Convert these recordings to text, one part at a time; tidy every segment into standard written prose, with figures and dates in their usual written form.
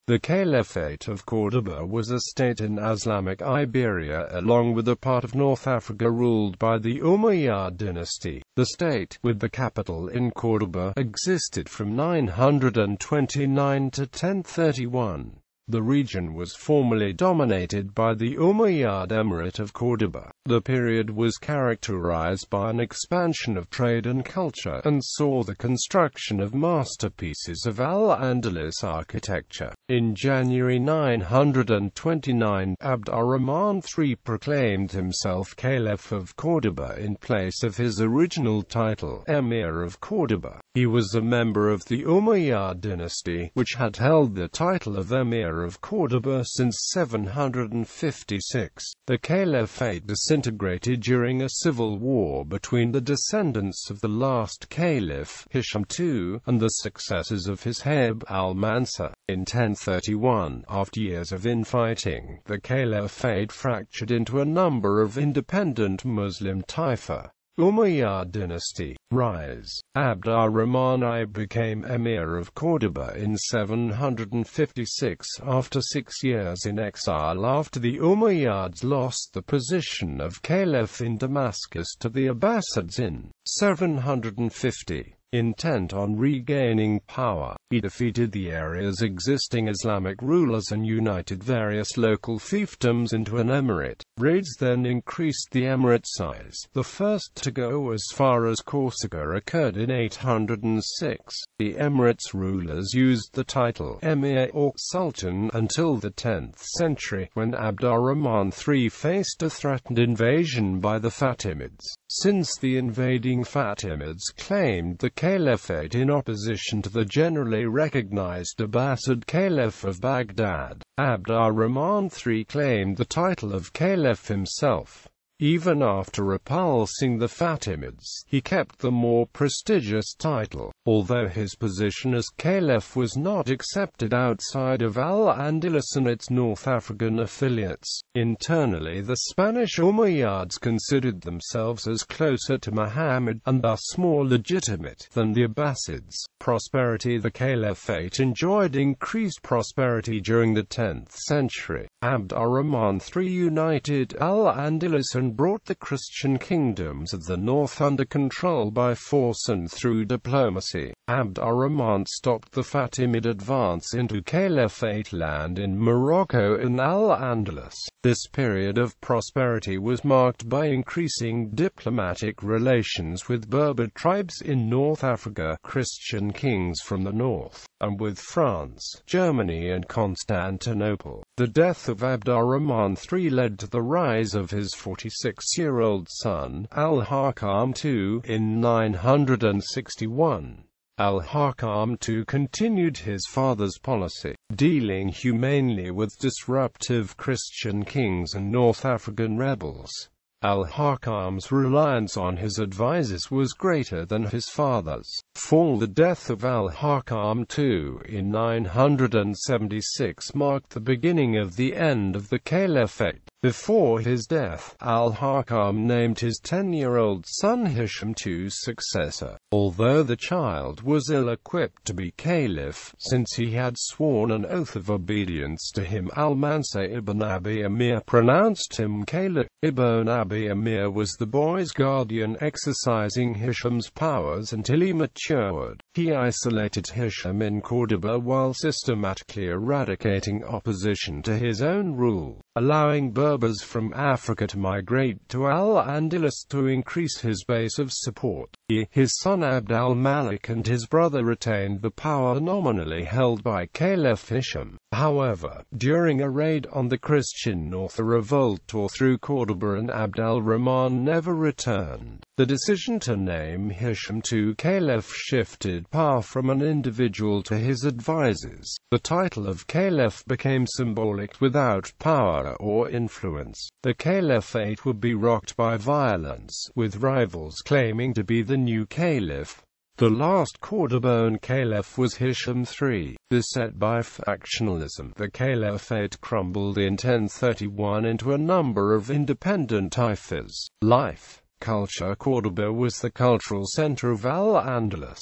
The Caliphate of Córdoba was a state in Islamic Iberia along with a part of North Africa ruled by the Umayyad dynasty. The state, with the capital in Córdoba, existed from 929 to 1031. The region was formerly dominated by the Umayyad Emirate of Córdoba. The period was characterized by an expansion of trade and culture, and saw the construction of masterpieces of al-Andalus architecture. In January 929, Abd ar-Rahman III proclaimed himself Caliph of Córdoba in place of his original title, Emir of Córdoba. He was a member of the Umayyad dynasty, which had held the title of Emir of Córdoba since 756. The Caliphate disintegrated during a civil war between the descendants of the last Caliph, Hisham II, and the successors of his Heb al-Mansur. In 1031, after years of infighting, the Caliphate fractured into a number of independent Muslim taifa. Umayyad dynasty rise. Abd ar-Rahman I became Emir of Córdoba in 756 after 6 years in exile after the Umayyads lost the position of Caliph in Damascus to the Abbasids in 750. Intent on regaining power, he defeated the area's existing Islamic rulers and united various local fiefdoms into an emirate. Raids then increased the emirate size. The first to go as far as Corsica occurred in 806. The emirate's rulers used the title Emir or Sultan until the 10th century, when Abd ar-Rahman III faced a threatened invasion by the Fatimids. Since the invading Fatimids claimed the Caliphate in opposition to the generally recognized Abbasid Caliph of Baghdad, Abd ar-Rahman III claimed the title of Caliph himself. Even after repulsing the Fatimids, he kept the more prestigious title, although his position as Caliph was not accepted outside of al-Andalus and its North African affiliates. Internally, the Spanish Umayyads considered themselves as closer to Muhammad, and thus more legitimate, than the Abbasids. Prosperity. The Caliphate enjoyed increased prosperity during the 10th century. Abd ar-Rahman III united al-Andalus and brought the Christian kingdoms of the north under control by force and through diplomacy. Abd ar-Rahman stopped the Fatimid advance into Caliphate land in Morocco and al-Andalus. This period of prosperity was marked by increasing diplomatic relations with Berber tribes in North Africa, Christian kings from the north, and with France, Germany and Constantinople. The death of Abd ar-Rahman III led to the rise of his 46-year-old son, al-Hakam II, in 961. Al-Hakam II continued his father's policy, dealing humanely with disruptive Christian kings and North African rebels. Al-Hakam's reliance on his advisors was greater than his father's. Fall. The death of al-Hakam II in 976 marked the beginning of the end of the Caliphate. Before his death, al-Hakam named his 10-year-old son Hisham II's successor, although the child was ill-equipped to be caliph, since he had sworn an oath of obedience to him. Al-Mansur ibn Abi Amir pronounced him caliph. Ibn Abi Amir was the boy's guardian, exercising Hisham's powers until he matured. He isolated Hisham in Córdoba while systematically eradicating opposition to his own rule, allowing Berbers from Africa to migrate to al-Andalus to increase his base of support. His son Abd al-Malik and his brother retained the power nominally held by Caliph Hisham. However, during a raid on the Christian north, a revolt tore through Córdoba and Abd al-Rahman never returned. The decision to name Hisham II Caliph shifted power from an individual to his advisors. The title of Caliph became symbolic without power or influence. The Caliphate would be rocked by violence, with rivals claiming to be the new Caliph. The last Cordoban Caliph was Hisham III. Beset by factionalism, the Caliphate crumbled in 1031 into a number of independent taifas. Life. Culture. Córdoba was the cultural center of al-Andalus.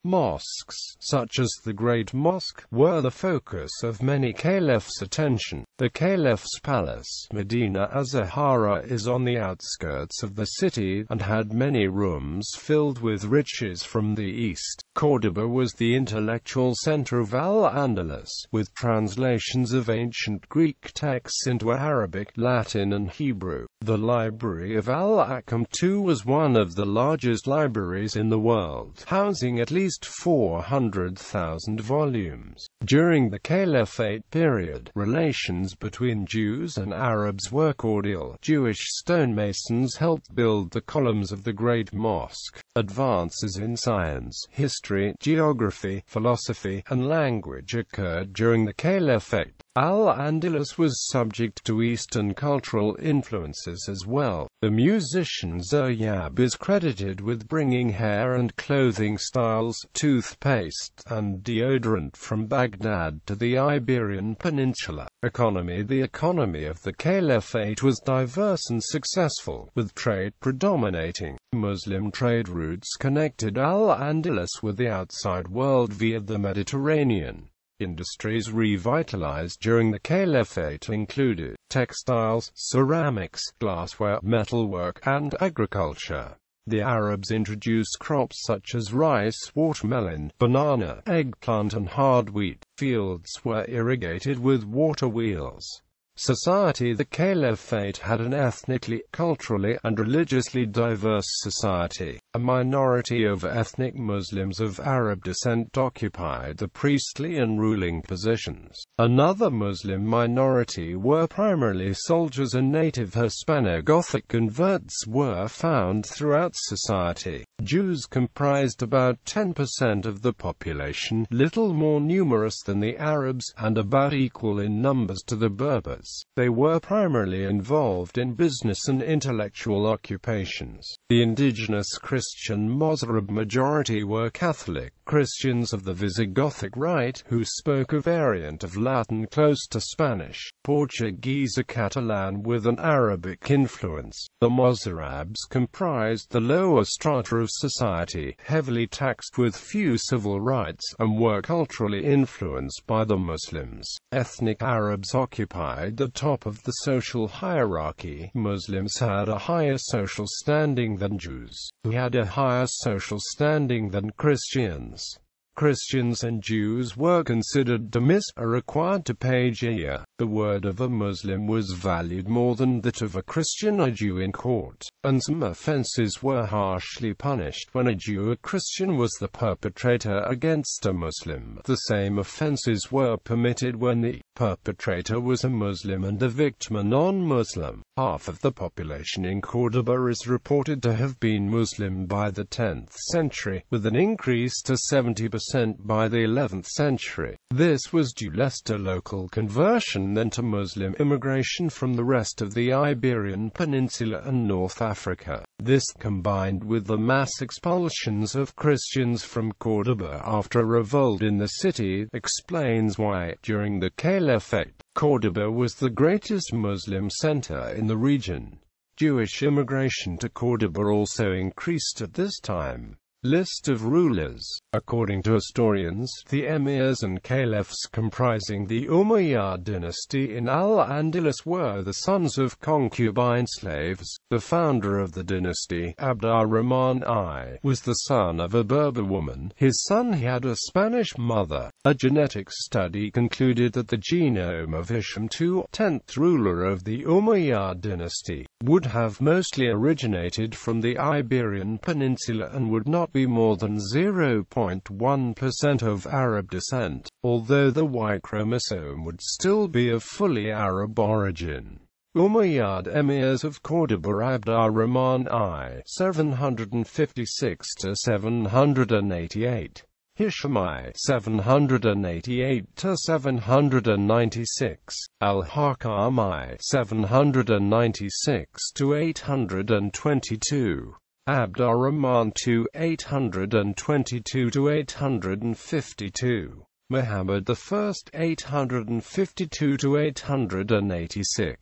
Mosques, such as the Great Mosque, were the focus of many caliphs' attention. The caliph's palace, Medina az-Zahra, is on the outskirts of the city, and had many rooms filled with riches from the east. Córdoba was the intellectual center of al-Andalus, with translations of ancient Greek texts into Arabic, Latin and Hebrew. The library of al-Akam too was one of the largest libraries in the world, housing at least 400,000 volumes. During the Caliphate period, relations between Jews and Arabs were cordial. Jewish stonemasons helped build the columns of the Great Mosque. Advances in science, history, geography, philosophy, and language occurred during the Caliphate. Al-Andalus was subject to Eastern cultural influences as well. The musician Umayyad is credited with bringing hair and clothing styles, toothpaste, and deodorant from Baghdad to the Iberian Peninsula. Economy. The economy of the Caliphate was diverse and successful, with trade predominating. Muslim trade routes connected Al-Andalus with the outside world via the Mediterranean. Industries revitalized during the Caliphate included textiles, ceramics, glassware, metalwork, and agriculture. The Arabs introduced crops such as rice, watermelon, banana, eggplant, and hard wheat. Fields were irrigated with water wheels. Society. The Caliphate had an ethnically, culturally, and religiously diverse society. A minority of ethnic Muslims of Arab descent occupied the priestly and ruling positions. Another Muslim minority were primarily soldiers, and native Hispano-Gothic converts were found throughout society. Jews comprised about 10% of the population, little more numerous than the Arabs, and about equal in numbers to the Berbers. They were primarily involved in business and intellectual occupations. The indigenous Christian Mozarab majority were Catholic Christians of the Visigothic rite, who spoke a variant of Latin close to Spanish, Portuguese or Catalan with an Arabic influence. The Mozarabs comprised the lower strata of society, heavily taxed with few civil rights, and were culturally influenced by the Muslims. Ethnic Arabs occupied the top of the social hierarchy. Muslims had a higher social standing than Jews, who had a higher social standing than Christians. Christians and Jews were considered dhimmis, required to pay jizya. The word of a Muslim was valued more than that of a Christian or Jew in court, and some offenses were harshly punished when a Jew or Christian was the perpetrator against a Muslim. The same offenses were permitted when the perpetrator was a Muslim and the victim a non-Muslim. Half of the population in Córdoba is reported to have been Muslim by the 10th century, with an increase to 70% by the 11th century. This was due less to local conversion than to Muslim immigration from the rest of the Iberian Peninsula and North Africa. This, combined with the mass expulsions of Christians from Córdoba after a revolt in the city, explains why, during the Caliphate, Córdoba was the greatest Muslim center in the region. Jewish immigration to Córdoba also increased at this time. List of rulers. According to historians, the emirs and caliphs comprising the Umayyad dynasty in al-Andalus were the sons of concubine slaves. The founder of the dynasty, Abd ar-Rahman I, was the son of a Berber woman. His son had a Spanish mother. A genetic study concluded that the genome of Hisham II, 10th ruler of the Umayyad dynasty, would have mostly originated from the Iberian Peninsula and would not be more than 0.1% of Arab descent, although the Y chromosome would still be of fully Arab origin. Umayyad Emirs of Córdoba. Abd ar-Rahman I, 756–788. Hisham I, 788–796. Al-Hakam I, 796–822. Abd ar-Rahman II, 822–852. Muhammad I, 852–886.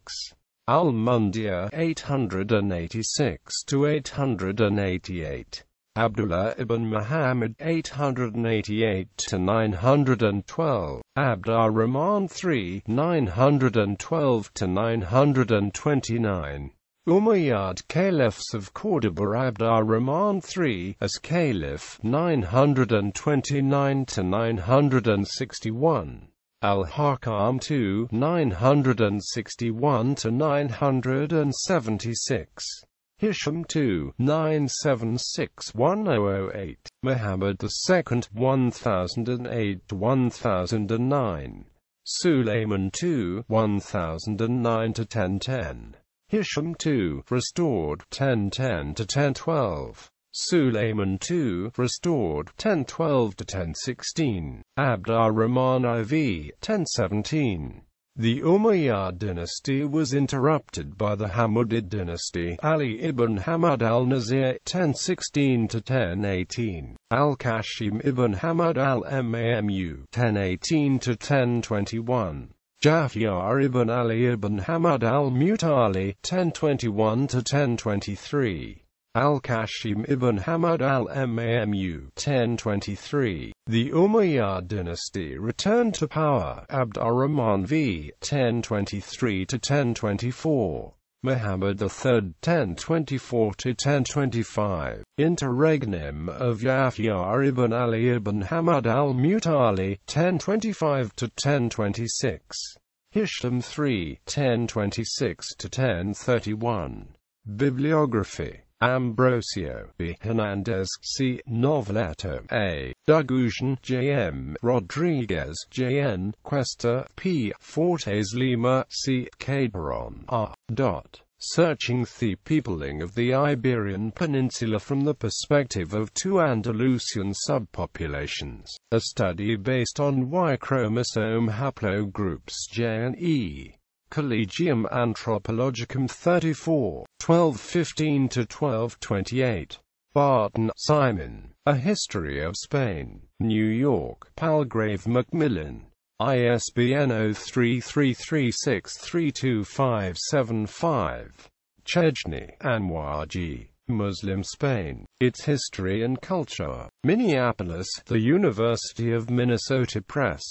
Al-Mundir, 886–888. Abdullah ibn Muhammad 888–912, Abd ar-Rahman III 912–929, Umayyad Caliphs of Córdoba Abd ar-Rahman III as Caliph 929–961, Al-Hakam II 961–976, Hisham II 976–1008, Muhammad II 1008–1009, Sulayman II 1009–1010, Hisham II restored 1010–1012, Sulayman II restored 1012–1016, Abd ar-Rahman IV 1017. The Umayyad dynasty was interrupted by the Hammadid dynasty. Ali ibn Hamad al-Nazir 1016–1018, Al-Kashim ibn Hamad al-Mamu 1018–1021, Jafar ibn Ali ibn Hamad al-Mutali 1021–1023, Al-Kashim ibn Hamad al-Mamu 1023. The Umayyad dynasty returned to power. Abd ar-Rahman V 1023–1024, Muhammad III 1024–1025, interregnum of Jafar ibn Ali ibn Hamad al-Mutali 1025–1026, Hisham III 1026–1031. Bibliography: Ambrosio B. Hernandez, C. Noveletto A. Dugujan, J. M. Rodriguez, J. N. Cuesta, P. Fortes Lima, C. Calderon, R. Searching the peopling of the Iberian Peninsula from the perspective of two Andalusian subpopulations. A study based on Y chromosome haplogroups J and E. Collegium Anthropologicum 34, 1215–1228. Barton, Simon. A History of Spain. New York, Palgrave Macmillan. ISBN 0333632575. Chejni, Anwar G. Muslim Spain, Its History and Culture. Minneapolis, The University of Minnesota Press.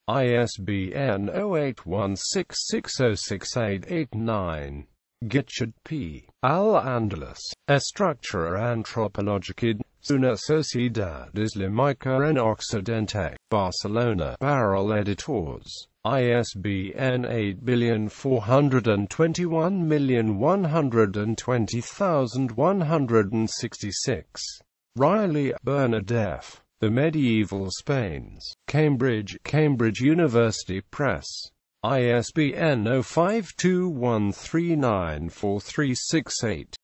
ISBN 0816606889. Gitchard P. Al-Andalus, Estructura Antropológica, una Sociedad Islámica en Occidente. Barcelona, Barrel Editors. ISBN 8421120,166. Riley, Bernadette. The Medieval Spains. Cambridge, Cambridge University Press. ISBN 0521394368.